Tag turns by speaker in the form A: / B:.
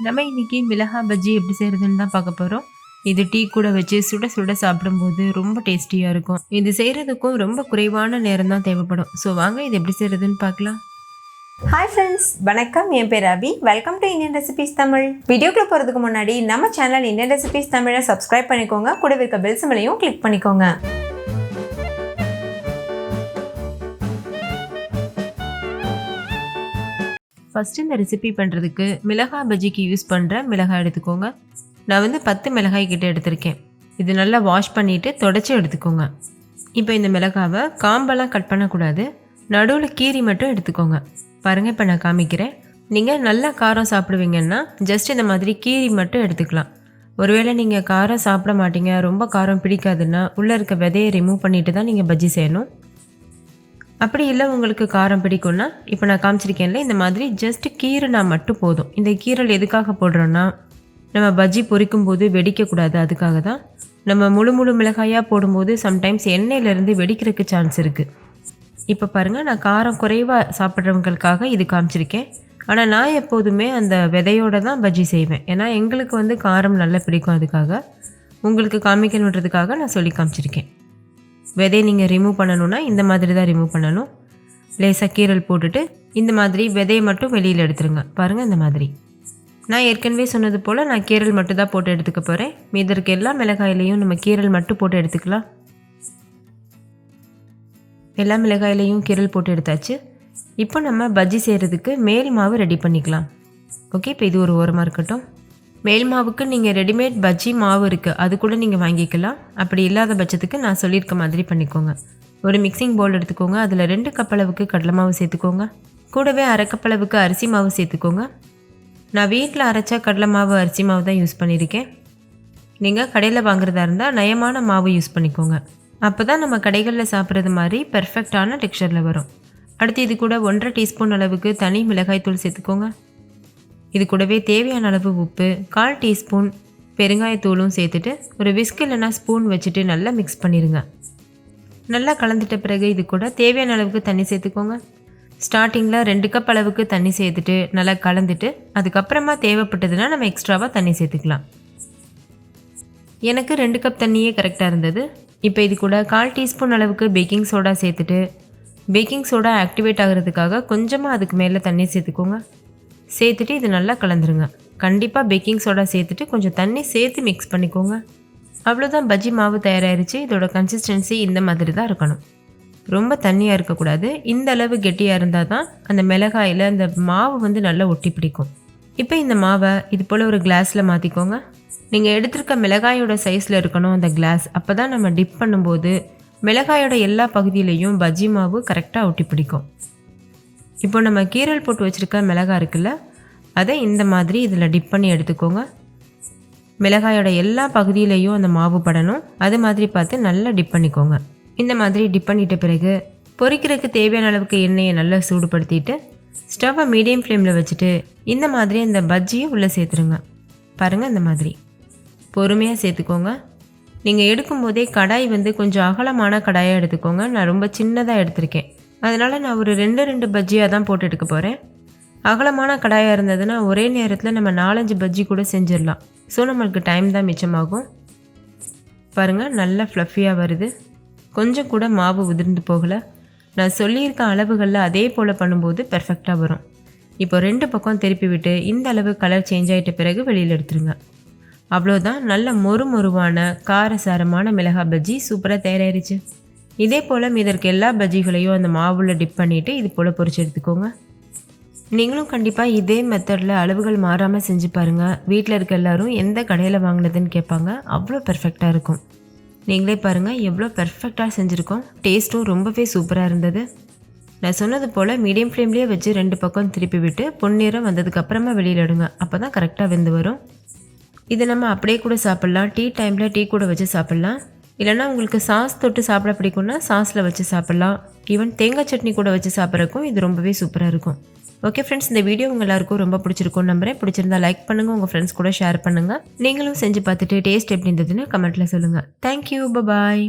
A: நம்ம இன்னைக்கு மிளகாய் பஜ்ஜி எப்படி செய்யறதுன்னு தான் பார்க்க போகிறோம். இது டீ கூட வச்சு சுட சுட சாப்பிடும்போது ரொம்ப டேஸ்டியாக இருக்கும். இது செய்கிறதுக்கும் ரொம்ப குறைவான நேரம் தான் தேவைப்படும். ஸோ வாங்க இது எப்படி செய்கிறதுன்னு பார்க்கலாம்.
B: ஹாய் ஃப்ரெண்ட்ஸ், வணக்கம். என் பேர் Abhi. Welcome to Indian recipes Tamil. வீடியோக்குள்ள போகிறதுக்கு முன்னாடி நம்ம சேனல் இந்தியன் ரெசிபீஸ் தமிழை சப்ஸ்கிரைப் பண்ணிக்கோங்க. கூட இருக்க பெல் சிம்பலையும் கிளிக் பண்ணிக்கோங்க.
A: ஃபஸ்ட்டு இந்த ரெசிபி பண்ணுறதுக்கு மிளகாய் பஜ்ஜிக்கு யூஸ் பண்ணுற மிளகாய் எடுத்துக்கோங்க. நான் வந்து 10 மிளகாய் கிட்ட எடுத்திருக்கேன். இது நல்லா வாஷ் பண்ணிவிட்டு தொடச்சி எடுத்துக்கோங்க. இப்போ இந்த மிளகாவை காம்பெல்லாம் கட் பண்ணக்கூடாது, நடுவில் கீரி மட்டும் எடுத்துக்கோங்க. பாருங்கள், இப்போ நான் காமிக்கிறேன். நீங்கள் நல்லா காரம் சாப்பிடுவீங்கன்னா ஜஸ்ட் இந்த மாதிரி கீரி மட்டும் எடுத்துக்கலாம். ஒருவேளை நீங்கள் காரம் சாப்பிட மாட்டீங்க, ரொம்ப காரம் பிடிக்காதுன்னா உள்ளே இருக்க விதையை ரிமூவ் பண்ணிவிட்டு தான் நீங்கள் பஜ்ஜி செய்யணும். அப்படி இல்லை உங்களுக்கு காரம் பிடிக்கும்னா இப்போ நான் காமிச்சிருக்கேன்ல, இந்த மாதிரி ஜஸ்ட் கீரைனா மட்டும் போதும். இந்த கீரல் எதுக்காக போடுறோன்னா, நம்ம பஜ்ஜி பொரிக்கும் போது வெடிக்கக்கூடாது, அதுக்காக தான். நம்ம முழு மிளகாயாக போடும்போது சம்டைம்ஸ் எண்ணெயிலேருந்து வெடிக்கிறதுக்கு சான்ஸ் இருக்குது. இப்போ பாருங்கள், நான் காரம் குறைவாக சாப்பிட்றவங்களுக்காக இது காமிச்சிருக்கேன். ஆனால் நான் எப்போதுமே அந்த விதையோடு தான் பஜ்ஜி செய்வேன். ஏன்னா எங்களுக்கு வந்து காரம் நல்லா பிடிக்கும், அதுக்காக உங்களுக்கு காமிக்கணுன்றதுக்காக நான் சொல்லி காமிச்சிருக்கேன். விதையை நீங்கள் ரிமூவ் பண்ணணுன்னா இந்த மாதிரி தான் ரிமூவ் பண்ணணும். லேசாக கீரல் போட்டுட்டு இந்த மாதிரி விதையை மட்டும் வெளியில் எடுத்துருங்க. பாருங்கள், இந்த மாதிரி. நான் ஏற்கனவே சொன்னது போல் நான் கீரல் மட்டும் தான் போட்டு எடுத்துக்க போகிறேன். மீதி இருக்க எல்லா மிளகாயிலையும் நம்ம கீரல் மட்டும் போட்டு எடுத்துக்கலாம். எல்லா மிளகாயிலையும் கீரல் போட்டு எடுத்தாச்சு. இப்போ நம்ம பஜ்ஜி செய்கிறதுக்கு மேல் மாவு ரெடி பண்ணிக்கலாம். ஓகே, இப்போ இது ஒரு ஓரமாக இருக்கட்டும். மேல் மாவுக்கு நீங்கள் ரெடிமேட் பஜ்ஜி மாவு இருக்குது, அது கூட நீங்கள் வாங்கிக்கலாம். அப்படி இல்லாத பட்சத்துக்கு நான் சொல்லியிருக்க மாதிரி பண்ணிக்கோங்க. ஒரு மிக்சிங் பவுல் எடுத்துக்கோங்க. அதில் 2 கப் அளவுக்கு கடலை மாவு சேர்த்துக்கோங்க. கூடவே 1/2 கப் அளவுக்கு அரிசி மாவு சேர்த்துக்கோங்க. நான் வீட்டில் அரைச்ச கடலை மாவு அரிசி மாவு தான் யூஸ் பண்ணியிருக்கேன். நீங்கள் கடையில் வாங்குறதா இருந்தால் நயமான மாவு யூஸ் பண்ணிக்கோங்க. அப்போ தான் நம்ம கடைகளில் சாப்பிட்றது மாதிரி பெர்ஃபெக்டான டெக்ஸ்சரில் வரும். அடுத்து இது கூட 1/2 டீஸ்பூன் அளவுக்கு தனி மிளகாய் தூள் சேர்த்துக்கோங்க. இது கூடவே தேவையான அளவு உப்பு, 1/4 டீஸ்பூன் பெருங்காயத்தூளும் சேர்த்துட்டு ஒரு விஸ்க் இல்லைனா ஸ்பூன் வச்சுட்டு நல்லா மிக்ஸ் பண்ணிடுங்க. நல்லா கலந்துட்ட பிறகு இது கூட தேவையான அளவுக்கு தண்ணி சேர்த்துக்கோங்க. ஸ்டார்டிங்கில் 2 கப் அளவுக்கு தண்ணி சேர்த்துட்டு நல்லா கலந்துட்டு அதுக்கப்புறமா தேவைப்பட்டதுன்னா நம்ம எக்ஸ்ட்ராவாக தண்ணி சேர்த்துக்கலாம். எனக்கு 2 கப் தண்ணியே கரெக்டாக இருந்தது. இப்போ இது கூட 1/4 டீஸ்பூன் அளவுக்கு பேக்கிங் சோடா சேர்த்துட்டு பேக்கிங் சோடா ஆக்டிவேட் ஆகிறதுக்காக கொஞ்சமாக அதுக்கு மேலே தண்ணி சேர்த்துக்கோங்க. சேர்த்துட்டு இது நல்லா கலந்துருங்க. கண்டிப்பாக பேக்கிங் சோடா சேர்த்துட்டு கொஞ்சம் தண்ணி சேர்த்து மிக்ஸ் பண்ணிக்கோங்க. அவ்வளோதான், பஜ்ஜி மாவு தயாராகிருச்சு. இதோட கன்சிஸ்டன்சி இந்த மாதிரி தான் இருக்கணும். ரொம்ப தண்ணியாக இருக்கக்கூடாது. இந்த அளவு கெட்டியாக இருந்தால் தான் அந்த மிளகாயில் அந்த மாவு வந்து நல்லா ஒட்டி பிடிக்கும். இப்போ இந்த மாவை இது போல் ஒரு கிளாஸில் மாற்றிக்கோங்க. நீங்கள் எடுத்துருக்க மிளகாயோட சைஸில் இருக்கணும் அந்த கிளாஸ். அப்போ தான் நம்ம டிப் பண்ணும்போது மிளகாயோட எல்லா பகுதியிலையும் பஜ்ஜி மாவு கரெக்டாக ஒட்டி பிடிக்கும். இப்போ நம்ம கீரல் போட்டு வச்சுருக்க மிளகாய் இருக்குல்ல, அதை இந்த மாதிரி இதில் டிப் பண்ணி எடுத்துக்கோங்க. மிளகாயோட எல்லா பகுதியிலையும் அந்த மாவு படணும், அது மாதிரி பார்த்து நல்லா டிப் பண்ணிக்கோங்க. இந்த மாதிரி டிப் பண்ணிட்ட பிறகு பொரிக்கிறதுக்கு தேவையான அளவுக்கு எண்ணெயை நல்லா சூடுபடுத்திட்டு ஸ்டவ்வை மீடியம் ஃப்ளேமில் வச்சுட்டு இந்த மாதிரி அந்த பஜ்ஜியை உள்ளே சேர்த்துருங்க. பாருங்கள், இந்த மாதிரி பொறுமையாக சேர்த்துக்கோங்க. நீங்கள் எடுக்கும்போதே கடாய் வந்து கொஞ்சம் அகலமான கடாயாக எடுத்துக்கோங்க. நான் ரொம்ப சின்னதாக எடுத்திருக்கேன், அதனால் நான் ஒரு 2 பஜ்ஜியாக தான் போட்டு எடுக்க போகிறேன். அகலமான கடாயாக இருந்ததுன்னா ஒரே நேரத்தில் நம்ம 4-5 பஜ்ஜி கூட செஞ்சிடலாம். ஸோ நம்மளுக்கு டைம் தான் மிச்சமாகும். பாருங்கள், நல்லா ஃப்ளஃபியாக வருது. கொஞ்சம் கூட மாவு உதிர்ந்து போகலை. நான் சொல்லியிருக்க அளவுகளில் அதே போல் பண்ணும்போது பெர்ஃபெக்டாக வரும். இப்போ 2 பக்கம் திருப்பி விட்டு இந்த அளவு கலர் சேஞ்ச் ஆகிட்ட பிறகு வெளியில் எடுத்துருங்க. அவ்வளோதான், நல்ல மொறுமொருவான காரசாரமான மிளகாய் பஜ்ஜி சூப்பராக தயாராகிருச்சு. இதே போல் மீதற்கு எல்லா பஜ்ஜிகளையும் அந்த மாவில் டிப் பண்ணிவிட்டு இது போல் பொரிச்சு எடுத்துக்கோங்க. நீங்களும் கண்டிப்பாக இதே மெத்தடில் அளவுகள் மாறாமல் செஞ்சு பாருங்கள். வீட்டில் இருக்க எல்லோரும் எந்த கடையில் வாங்கினதுன்னு கேட்பாங்க. அவ்வளோ பெர்ஃபெக்டாக இருக்கும். நீங்களே பாருங்கள் எவ்வளோ பெர்ஃபெக்டாக செஞ்சுருக்கோம். டேஸ்ட்டும் ரொம்பவே சூப்பராக இருந்தது. நான் சொன்னது போல் மீடியம் ஃப்ளேம்லேயே வச்சு 2 பக்கம் திருப்பி விட்டு பொன்னிறம் வந்ததுக்கப்புறமா வெளியில் எடுங்க. அப்போ தான் கரெக்டாக வெந்து வரும். இது நம்ம அப்படியே கூட சாப்பிட்லாம். டீ டைமில் டீ கூட வச்சு சாப்பிட்லாம். இல்லைனா உங்களுக்கு சாஸ் தொட்டு சாப்பிட பிடிக்கும்னா சாஸில் வச்சு சாப்பிட்லாம். ஈவன் தேங்காய் சட்னி கூட வச்சு சாப்பிட்றதுக்கும் இது ரொம்பவே சூப்பராக இருக்கும். ஓகே ஃப்ரெண்ட்ஸ், இந்த வீடியோ உங்கள் எல்லாருக்கும் ரொம்ப பிடிச்சிருக்கும் நம்புறேன். பிடிச்சிருந்தா லைக் பண்ணுங்கள், உங்கள் ஃப்ரெண்ட்ஸ் கூட ஷேர் பண்ணுங்கள். நீங்களும் செஞ்சு பார்த்துட்டு டேஸ்ட் எப்படி இருந்ததுன்னு கமெண்ட்டில் சொல்லுங்கள். தேங்க்யூ, பாய்.